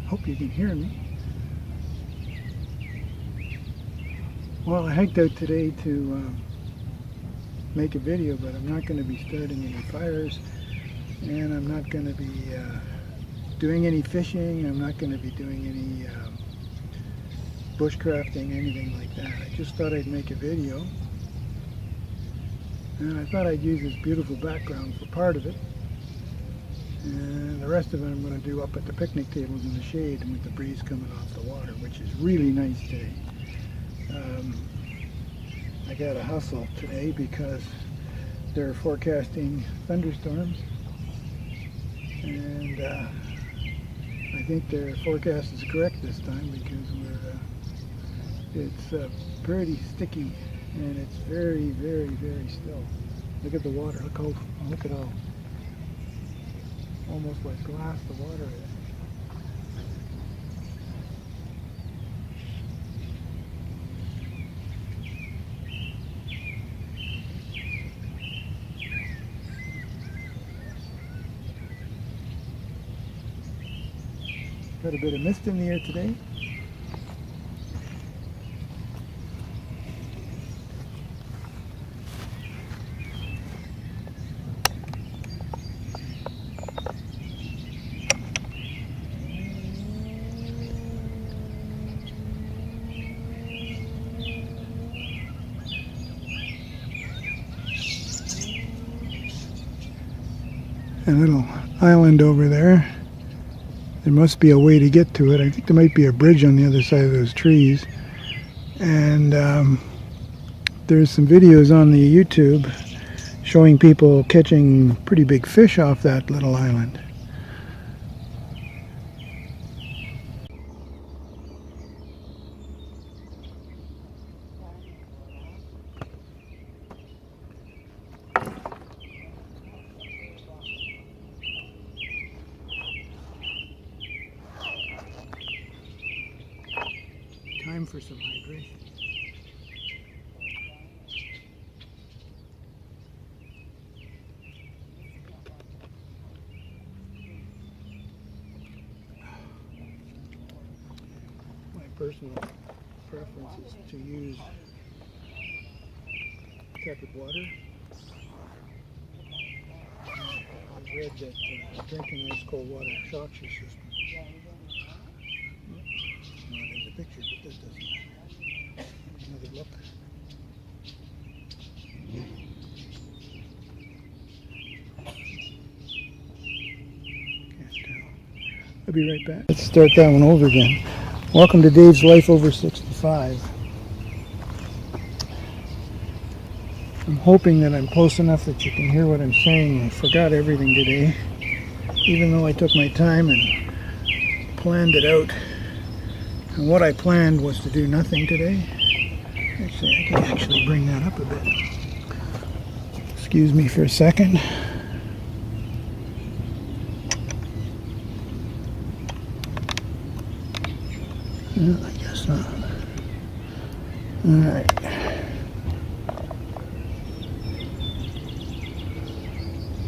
Hope you can hear me. Well, I hiked out today to make a video, but I'm not going to be starting any fires, and I'm not going to be doing any fishing. I'm not going to be doing any bushcrafting, anything like that. I just thought I'd make a video, and I thought I'd use this beautiful background for part of it, and the rest of it I'm going to do up at the picnic tables in the shade and with the breeze coming off the water, which is really nice today. I got to hustle today because they're forecasting thunderstorms, and I think their forecast is correct this time because it's pretty sticky and it's very, very, very still. Look at the water. Look at how almost like glass the water is. Got a bit of mist in the air today. A little island over there. There must be a way to get to it. I think there might be a bridge on the other side of those trees. And there's some videos on the YouTube showing people catching pretty big fish off that little island. Time for some hydration. My personal preference is to use tepid water. I've read that drinking ice cold water shocks your system. There's a picture, but this doesn't. Another look. Can't tell. I'll be right back. Let's start that one over again. Welcome to Dave's Life Over 65. I'm hoping that I'm close enough that you can hear what I'm saying. I forgot everything today, even though I took my time and planned it out. And what I planned was to do nothing today. Actually, I can actually bring that up a bit. Excuse me for a second. No, I guess not. Alright.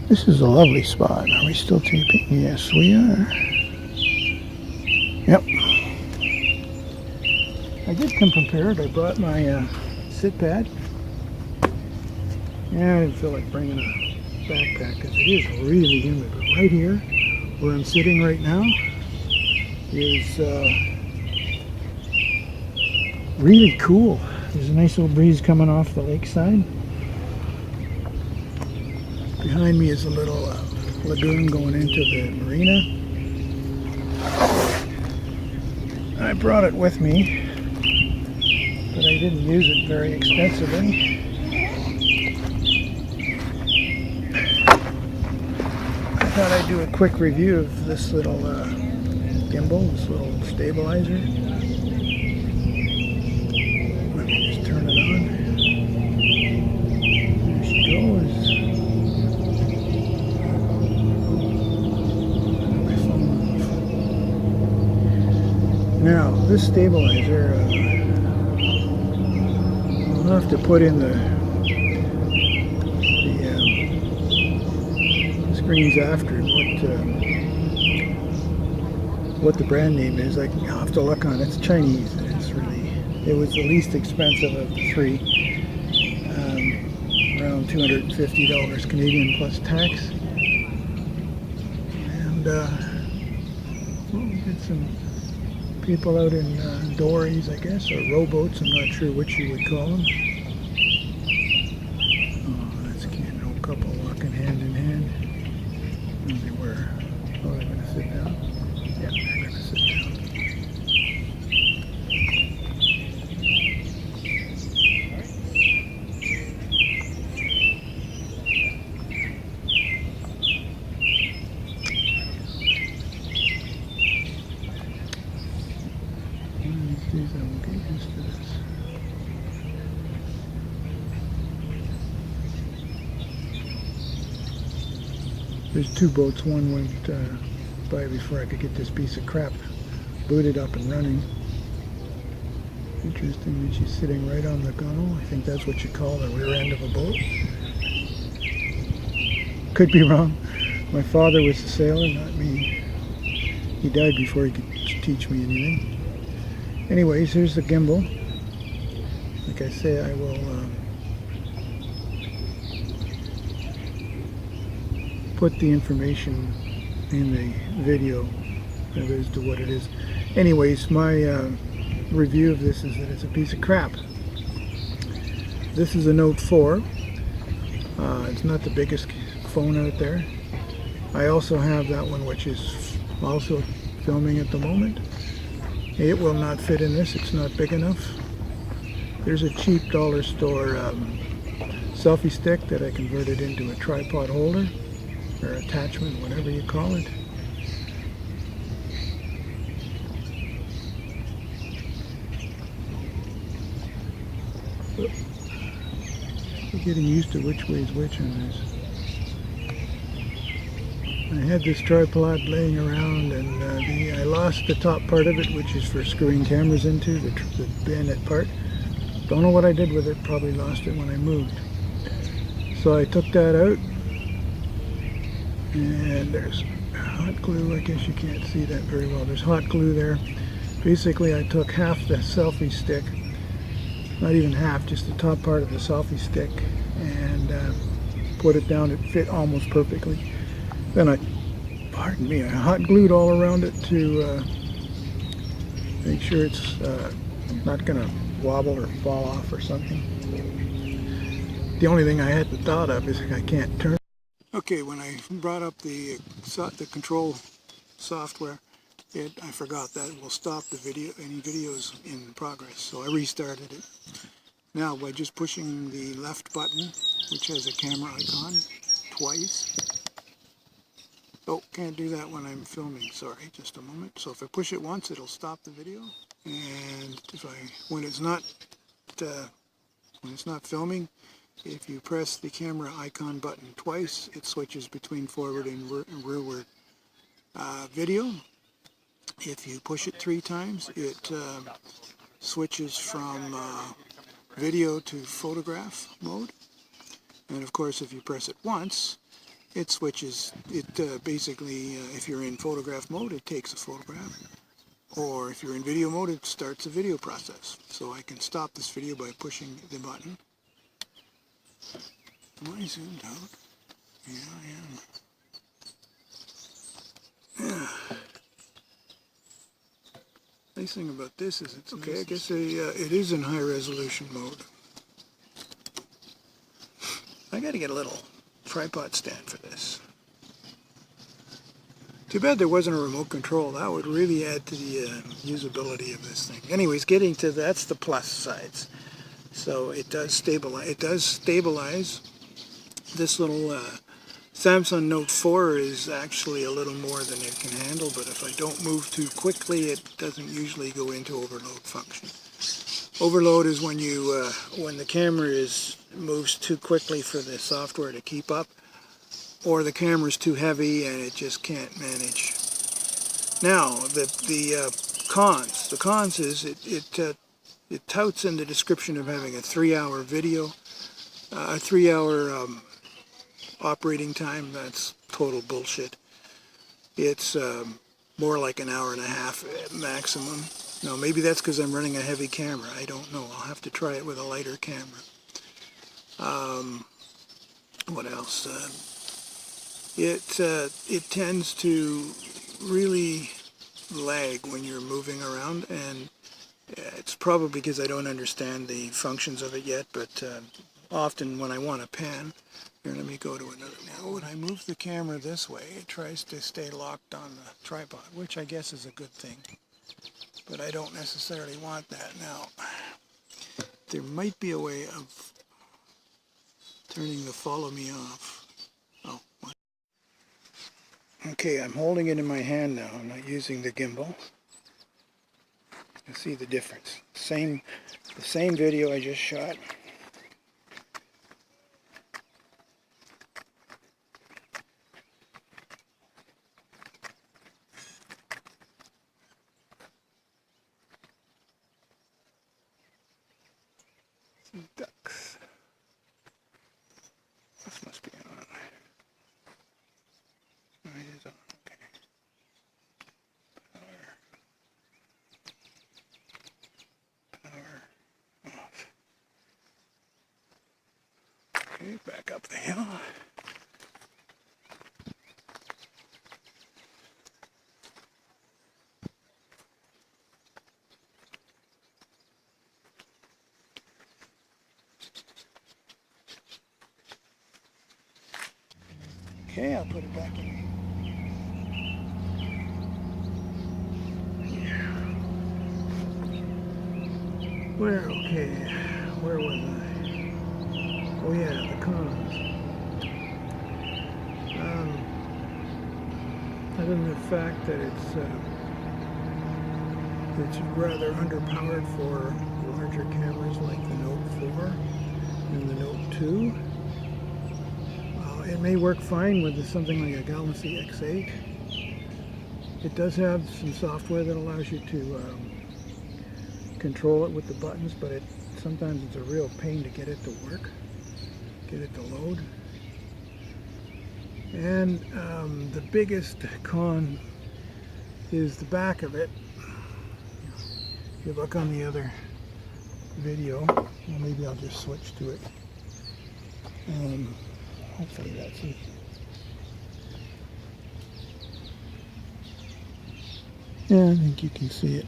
This is a lovely spot. Are we still taping? Yes, we are. Yep. I did come prepared. I brought my sit pad. Yeah, I didn't feel like bringing a backpack because it is really humid. But right here, where I'm sitting right now, is really cool. There's a nice little breeze coming off the lakeside. Behind me is a little lagoon going into the marina. I brought it with me, but I didn't use it very extensively. I thought I'd do a quick review of this little gimbal, this little stabilizer. Let me just turn it on. There she goes. My phone off. Now, this stabilizer, I'll have to put in the screens after what what the brand name is. I'll have to look on it. It's Chinese. It was the least expensive of the three. Around $250 Canadian plus tax. And we get some people out in dories, I guess, or rowboats. I'm not sure which you would call them. Oh, that's cute. An old couple walking hand in hand. There they were. Oh, they're going to sit down? Yeah, they're going to sit down. These days I will get used to this. There's two boats. One went by before I could get this piece of crap booted up and running. Interesting that she's sitting right on the gunnel. I think that's what you call the rear end of a boat. Could be wrong. My father was a sailor, not me. He died before he could teach me anything. Anyways, here's the gimbal. Like I say, I will put the information in the video as to what it is. Anyways, my review of this is that it's a piece of crap. This is a Note 4. It's not the biggest phone out there. I also have that one, which is also filming at the moment. It will not fit in this. It's not big enough. There's a cheap dollar store selfie stick that I converted into a tripod holder or attachment, whatever you call it. I'm getting used to which way is which on this. I had this tripod laying around, and I lost the top part of it, which is for screwing cameras into, the bayonet part. Don't know what I did with it, probably lost it when I moved. So I took that out, and there's hot glue. I guess you can't see that very well. There's hot glue there. Basically, I took half the selfie stick, not even half, just the top part of the selfie stick, and put it down. It fit almost perfectly. Then I hot glued all around it to make sure it's not going to wobble or fall off or something. The only thing I hadn't thought of is I can't turn. Okay, when I brought up the control software, I forgot that it will stop the video, any videos in progress. So I restarted it. Now by just pushing the left button, which has a camera icon, twice. Oh, can't do that when I'm filming, sorry, just a moment. So if I push it once, it'll stop the video. And when it's not filming, if you press the camera icon button twice, it switches between forward and rearward video. If you push it 3 times, it switches from video to photograph mode. And of course, if you press it once, it switches, basically, if you're in photograph mode, it takes a photograph. Or if you're in video mode, it starts a video process. So I can stop this video by pushing the button. Am I zoomed out? Yeah, I am. Nice thing about this is it's okay. I guess it is in high resolution mode. I got to get a little tripod stand for this. Too bad there wasn't a remote control. That would really add to the usability of this thing. Anyways, getting to that's the plus sides. So it does stabilize. It does stabilize. This little Samsung Note 4 is actually a little more than it can handle, but if I don't move too quickly, it doesn't usually go into overload function. Overload is when you when the camera moves too quickly for the software to keep up, or the camera's too heavy and it just can't manage. Now the cons is it touts in the description of having a 3-hour video, a 3-hour operating time. That's total bullshit. It's more like an hour and a half maximum. No, maybe that's because I'm running a heavy camera. I don't know. I'll have to try it with a lighter camera. What else? It tends to really lag when you're moving around, and it's probably because I don't understand the functions of it yet, but often when I want to pan, here, let me go to another. Now, when I move the camera this way, it tries to stay locked on the tripod, which I guess is a good thing, but I don't necessarily want that. Now, there might be a way of turning the follow me off. Oh, what? Okay, I'm holding it in my hand now. I'm not using the gimbal. You see the difference. The same video I just shot. Some ducks. This must be on. Oh, it is on. Okay. Power off. Okay, back up the hill. Okay, I'll put it back in. Where was I? Oh yeah, the cons. Other than the fact that it's rather underpowered for larger cameras like the Note 4 and the Note 2. It may work fine with something like a Galaxy X8. It does have some software that allows you to control it with the buttons, but sometimes it's a real pain to get it to work, get it to load. And the biggest con is the back of it. If you look on the other video, well, maybe I'll just switch to it. Hopefully that's it. Yeah, I think you can see it.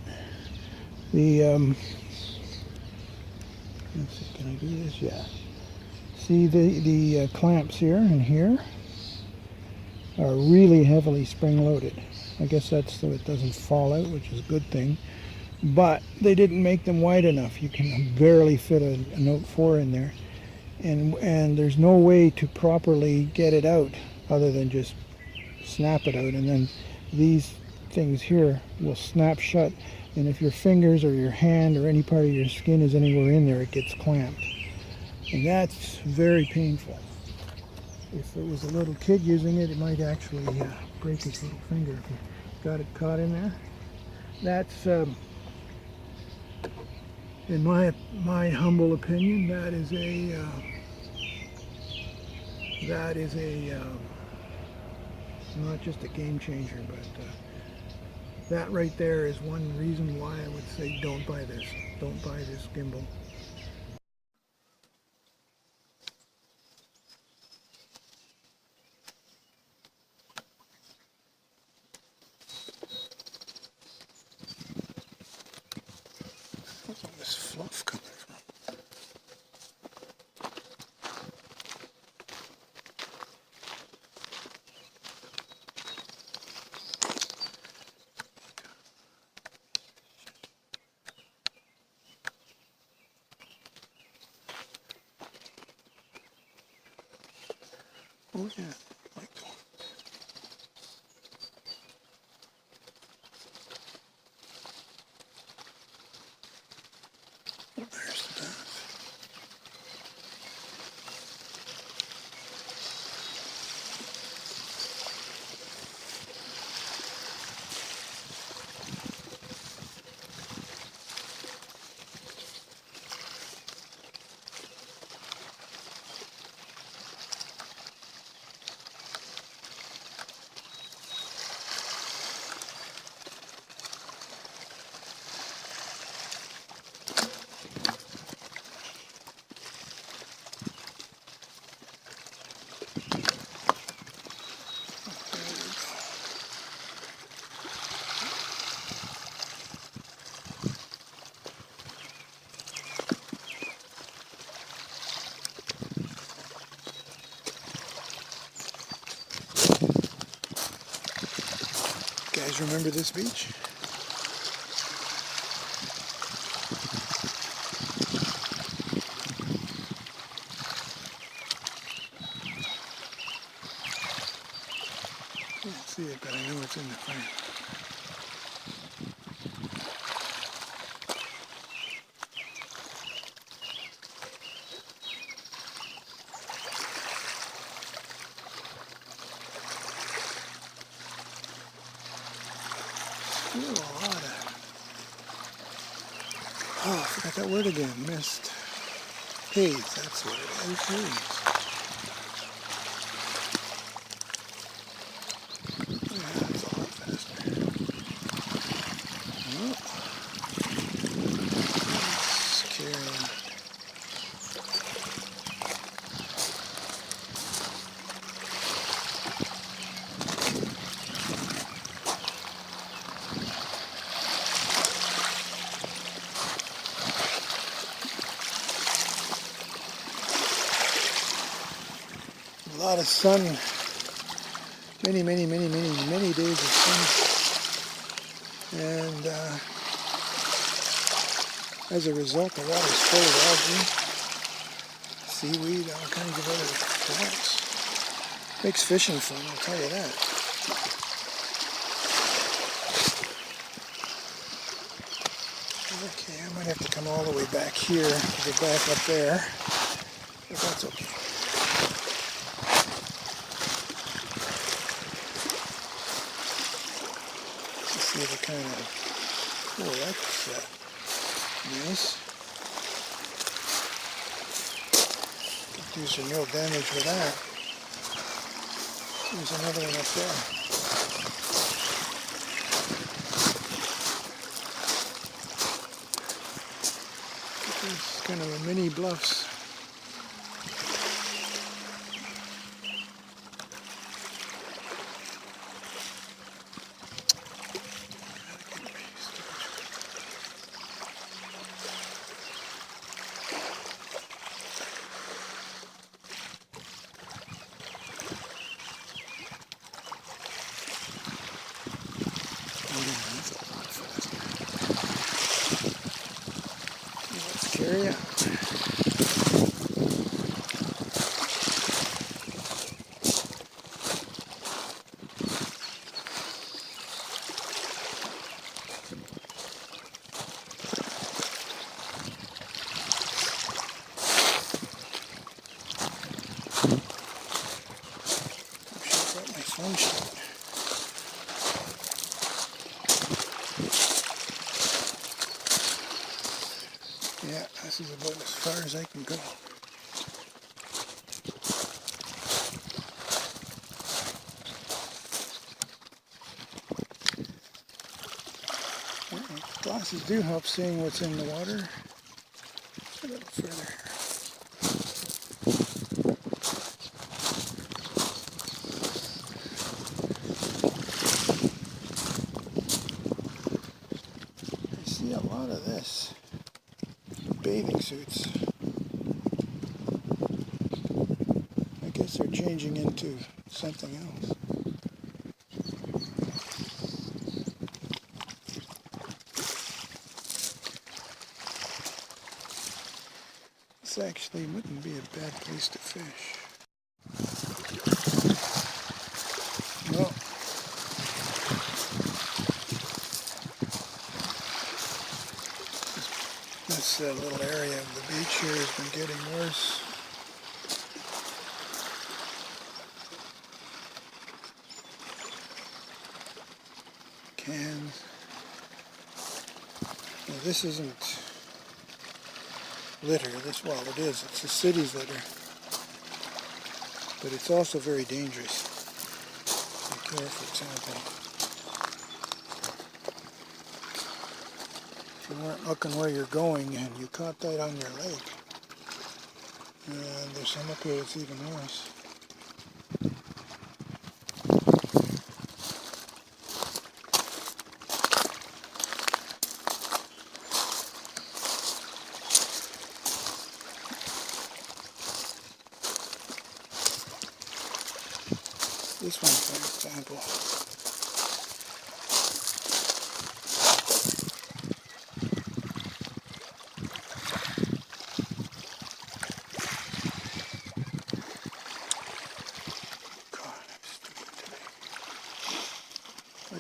Let's see, can I do this? Yeah. See the clamps here and here are really heavily spring-loaded. I guess that's so it doesn't fall out, which is a good thing. But they didn't make them wide enough. You can barely fit a Note 4 in there. And there's no way to properly get it out other than just snap it out, and then these things here will snap shut, and if your fingers or your hand or any part of your skin is anywhere in there, it gets clamped, and that's very painful. If it was a little kid using it, it might actually break his little finger if you got it caught in there. That's in my humble opinion, that is not just a game changer, but that right there is one reason why I would say don't buy this. Don't buy this gimbal. Where's all this fluff coming from? Oh yeah, like that. Oh, there's the bath. guys remember this beach? Can't see it, but I know it's in the frame. Still a lot of... Oh, I forgot that word again. Mist. Haze, that's what it is. Haze. Yeah, that's a lot faster. Oh. Let's carry on. A lot of sun, many days of sun, and as a result the water is full of algae, seaweed, all kinds of other plants. Makes fishing fun, I'll tell you that. Okay, I might have to come all the way back here to get back up there, but that's okay. See the kind of, oh, that's nice. Could do some real damage with that. There's another one up there. It's kind of a mini bluffs. Let's carry on. Yeah, this is about as far as I can go. Glasses do help seeing what's in the water. A little further here. I see a lot of this. Bathing suits. I guess they're changing into something else. This actually wouldn't be a bad place to fish. Well, this little area of the beach here has been getting worse. Cans. Now this isn't litter, well it is, it's the city's litter, but it's also very dangerous. Be careful, for example, if you weren't looking where you're going and you caught that on your leg, and there's some up here that's even worse. This one, for example,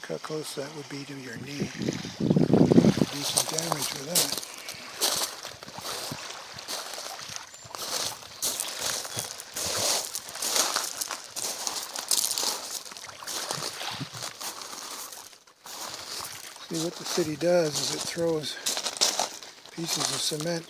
Look how close that would be to your knee. Do some damage with that. See, what the city does is it throws pieces of cement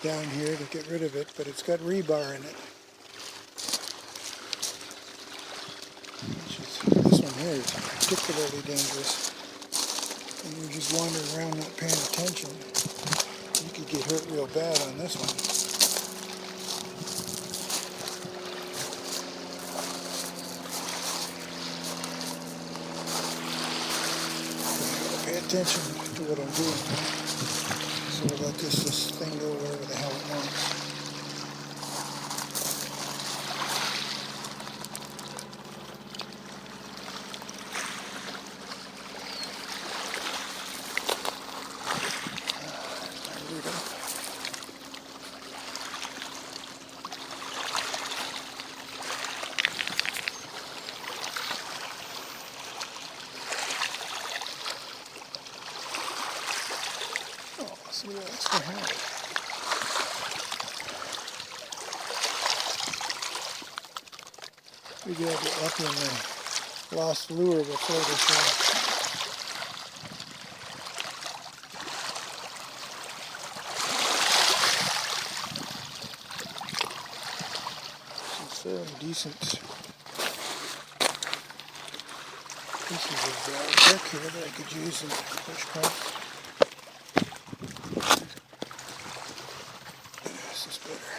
down here to get rid of it, but it's got rebar in it. This one here is particularly dangerous. When you're just wandering around not paying attention, you could get hurt real bad on this one. Pay attention to what I'm doing. So we'll let this thing go wherever the hell it wants. There we go. Oh, see what else we have. We gotta get lucky and they lost lure before this one. Fairly decent pieces of deck here that I could use in the push cart. This is better.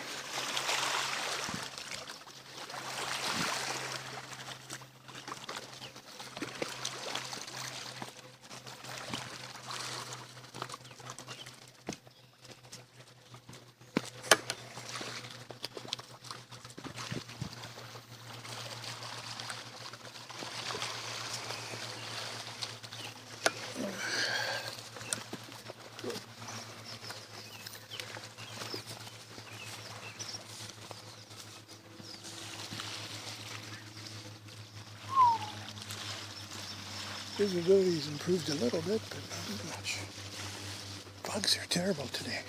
Visibility's improved a little bit, but not much. Bugs are terrible today.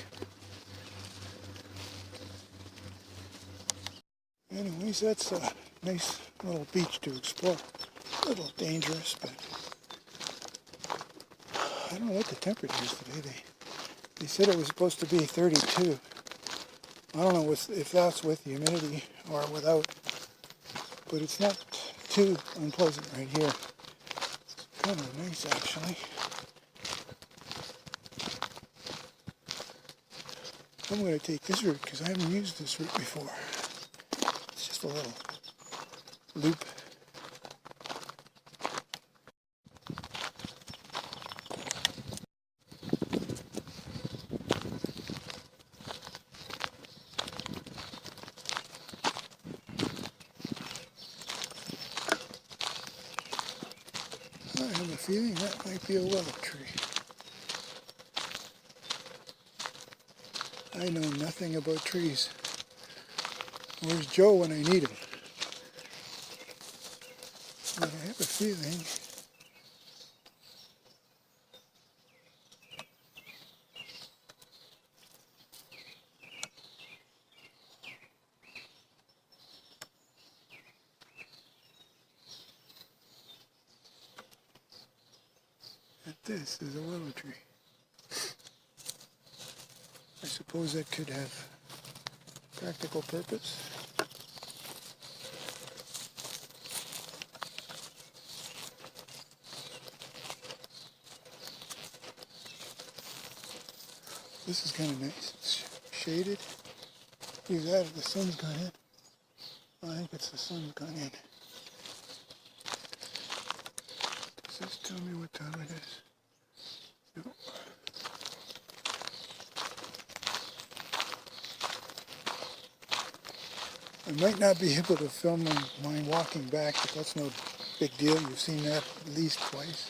Anyways, that's a nice little beach to explore. A little dangerous, but I don't know what the temperature is today. They said it was supposed to be 32. I don't know if that's with humidity or without, but it's not too unpleasant right here. Kind of nice, actually. I'm going to take this route because I haven't used this route before. It's just a little loop. I have a feeling that might be a willow tree. I know nothing about trees. Where's Joe when I need him? But I have a feeling that this is a willow tree. I suppose that could have practical purpose. This is kind of nice. It's shaded. Either that or the sun's gone in. I think it's the sun's gone in. Does this tell me what time it is? No. I might not be able to film mine walking back, but that's no big deal. You've seen that at least twice.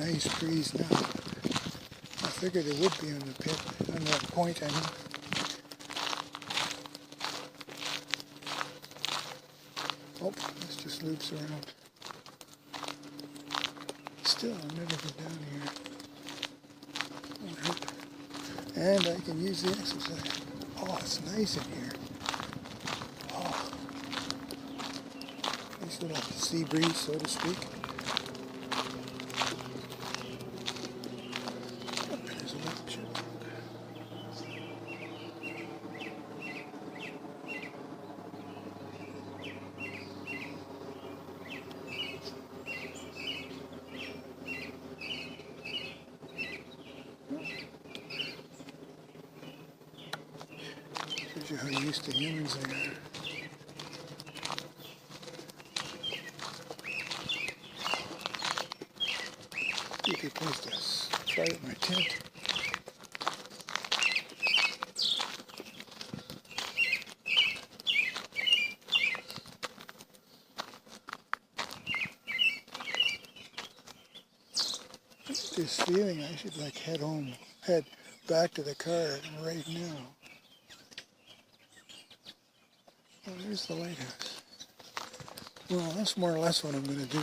nice breeze now. I figured it would be on the pit, on the point, I mean. Oh, this just loops around. Still, I'll never get down here. Won't hurt. And I can use the exercise. Oh, it's nice in here. Oh, nice little sea breeze, so to speak. Oh, there's a little chipmunk. Shows you how used to humans they are. Be a good place to try out my tent. This feeling I should like head back to the car right now. Oh, there's the lighthouse. Well, that's more or less what I'm going to do.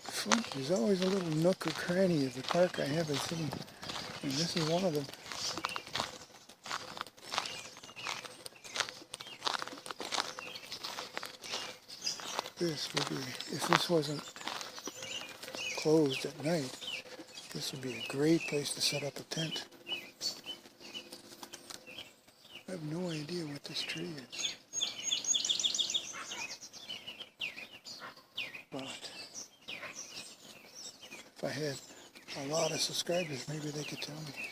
Fun. There's always a little nook or cranny of the park I haven't seen, and this is one of them. This would be, if this wasn't closed at night, this would be a great place to set up a tent. I have no idea what this tree is. But if I had a lot of subscribers, maybe they could tell me.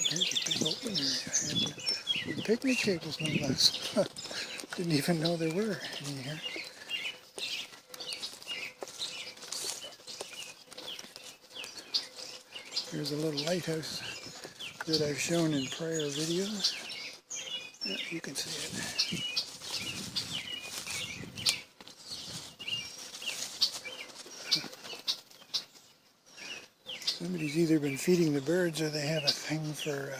Here's a big open area, and with picnic tables no less. Didn't even know there were in here. Here's a little lighthouse that I've shown in prior videos. Yeah, you can see it. Somebody's either been feeding the birds or they have a thing for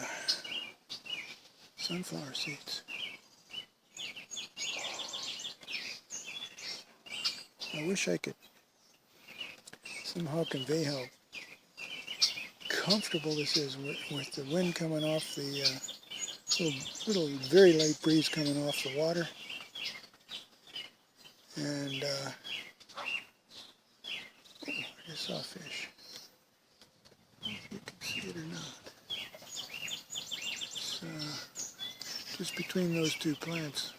sunflower seeds. I wish I could somehow convey how comfortable this is with the wind coming off the little very light breeze coming off the water. And oh, I just saw a fish. I don't know if you can see it or not. It's just between those two plants.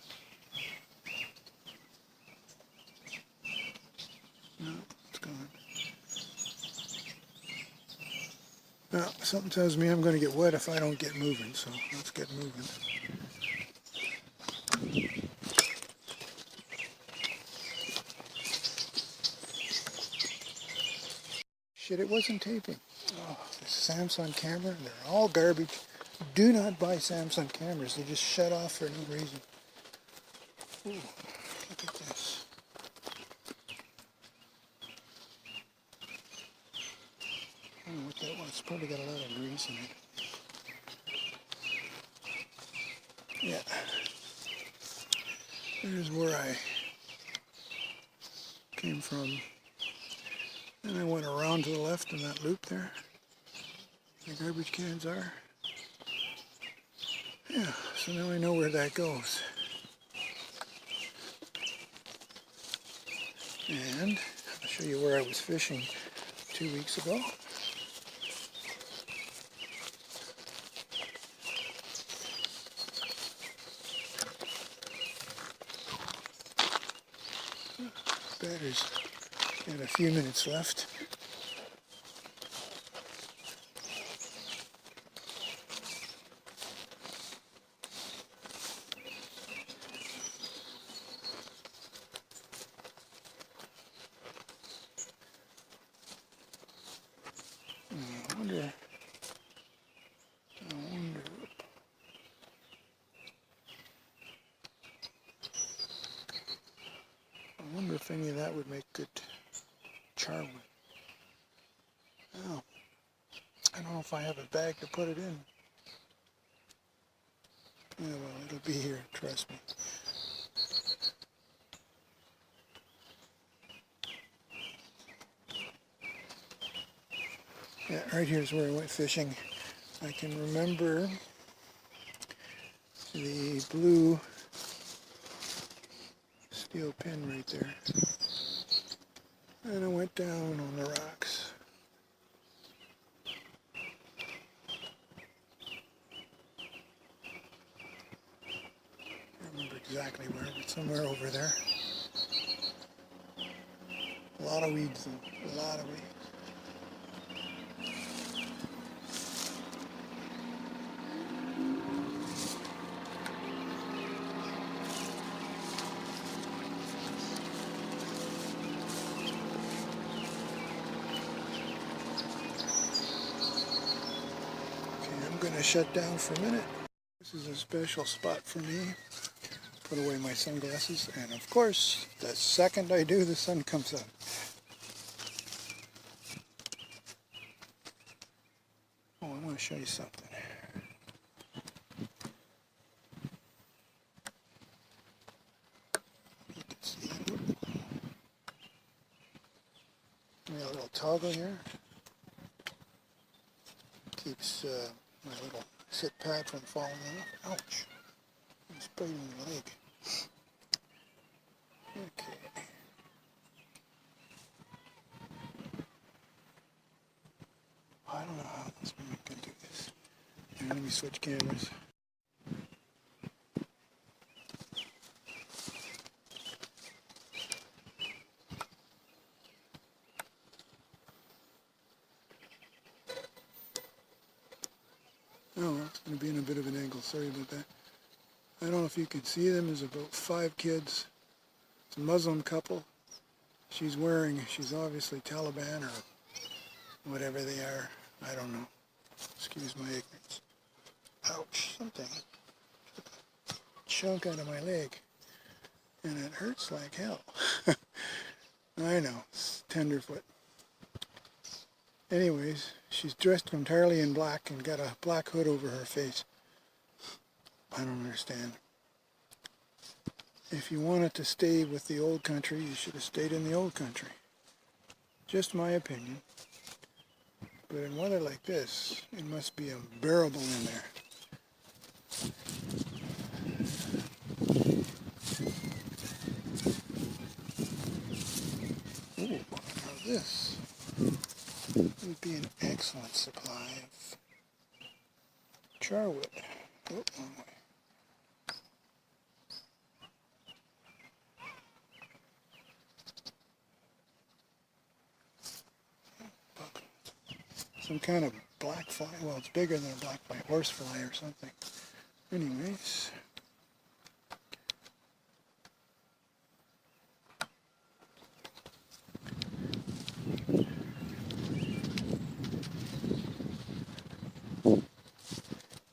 No, it's gone. Well, something tells me I'm going to get wet if I don't get moving, so let's get moving. Shit, it wasn't taping. Oh, the Samsung camera, they're all garbage. Do not buy Samsung cameras. They just shut off for no reason. Ooh, look at this. I don't know what that was. It's probably got a lot of grease in it. Yeah. There's where I came from. And I went around to the left in that loop there. The garbage cans are. Yeah, so now I know where that goes. And I'll show you where I was fishing 2 weeks ago. Battery's got a few minutes left. wonder if any of that would make good charwood. Oh, I don't know if I have a bag to put it in. Yeah, well, it'll be here, trust me. Yeah, right here's where I went fishing. I can remember the blue steel pin right there. And I went down on the rocks. I don't remember exactly where, but somewhere over there. A lot of weeds though, a lot of weeds. I'm going to shut down for a minute. This is a special spot for me. Put away my sunglasses, and of course, the second I do, the sun comes up. Oh, I want to show you something. You can see it. We got a little toggle here. Keeps my little sit pad from falling off. Ouch. I'm spraying my leg. Okay. I don't know how this one can do this. Here, let me switch cameras. Oh, well, it's going to be in a bit of an angle. Sorry about that. I don't know if you can see them. There's about 5 kids. It's a Muslim couple. She's obviously Taliban or whatever they are. I don't know. Excuse my ignorance. Ouch, something chunk out of my leg. And it hurts like hell. I know, it's tenderfoot. Anyways, she's dressed entirely in black and got a black hood over her face. I don't understand. If you wanted to stay with the old country, you should have stayed in the old country. Just my opinion. But in weather like this, it must be unbearable in there. Ooh, now this would be an excellent supply of charwood. Oh, wrong way. Some kind of black fly. Well, it's bigger than a black fly, horse fly or something. Anyways.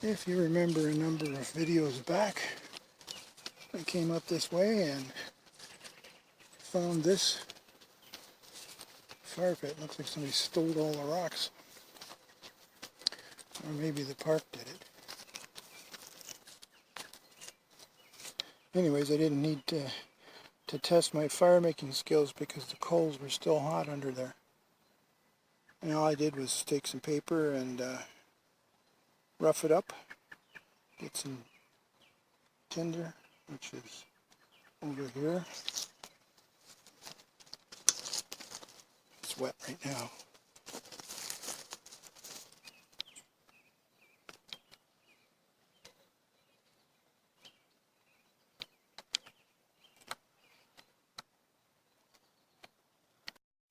If you remember a number of videos back, I came up this way and found this fire pit. Looks like somebody stole all the rocks. Or maybe the park did it. Anyways, I didn't need to test my fire making skills because the coals were still hot under there. And all I did was take some paper and rough it up. Get some tinder, which is over here. It's wet right now.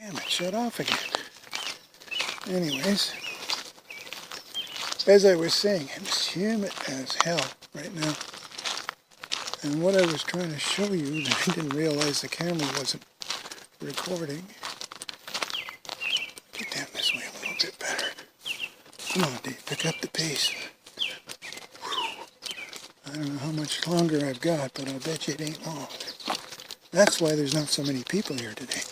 Damn it, shut off again. Anyways, as I was saying, it's humid as hell right now. And what I was trying to show you that I didn't realize the camera wasn't recording. Get down this way a little bit better. Come on, Dave, pick up the pace. I don't know how much longer I've got, but I'll bet you it ain't long. That's why there's not so many people here today.